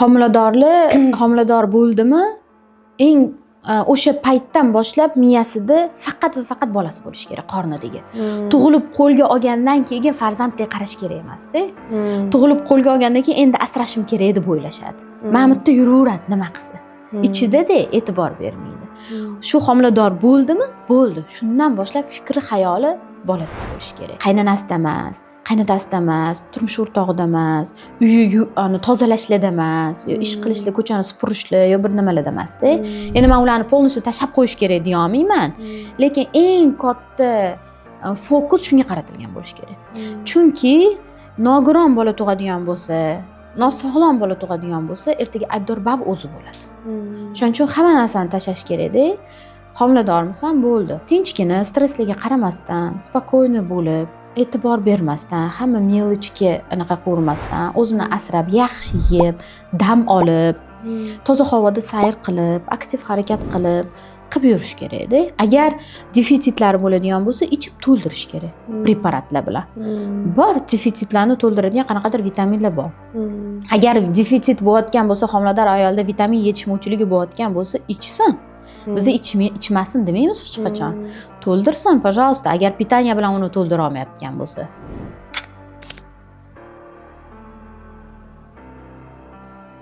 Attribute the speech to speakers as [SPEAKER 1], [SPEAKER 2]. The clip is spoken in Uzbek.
[SPEAKER 1] Homilador bo'ldimi, eng o'sha paytdan boshlab miyasida faqat va faqat bolasi bo'lishi kerak, qornidagi. Tug'ilib qo'lga olgandan keyin farzanddek qarash kerak emas-da. Tug'ilib qo'lga olgandan keyin endi asrashim kerak deb o'ylashadi. Mana bu yerda yuraveradi nima qilsa. Ichida-da e'tibor bermaydi. Shu homilador bo'ldimi? Bo'ldi. Shundan boshlab fikri, xayoli bolasida bo'lishi kerak. Qaynonasida emas, qaynotasida emas, turmush o'rtog'ida emas, uyi tozalashlarda emas, yo ish qilishda, ko'chani supurishda, yo bir nimalarda emas-da. Endi men ularni polностью tashlab qo'yish kerak deya olmayman, lekin eng katta fokus shunga qaratilgan bo'lishi kerak. Chunki nogiron bola tug'adigan bo'lsa, nosog'lom bola tug'adigan bo'lsa, ertaga aybdor bab o'zi bo'ladi. Shuning uchun hamma narsani tashlash kerak-da. Homiladormisan, bo'ldi. Tinchgina, stresslarga qaramasdan, spokойно bo'lib, e'tibor bermasdan, hamma melichga anaqa qilmasdan, o'zini asrab, yaxshi yeb, dam olib, toza havoda sayr qilib, aktiv harakat qilib yurish kerak-da. Agar defitsitlar bo'ladigan bo'lsa, ichib to'ldirish kerak preparatlar bilan. Bor defitsitlarni to'ldiradigan qanaqadir vitaminlar bor. Agar defitsit bo'layotgan bo'lsa, homilador ayolda vitamin yetishmovchiligi bo'layotgan bo'lsa, ichsin. Biz ichmasin demaymiz hech qachon. To'ldirsin, пожалуйста, agar pitaniya bilan uni to'ldira olmayotgan bo'lsa.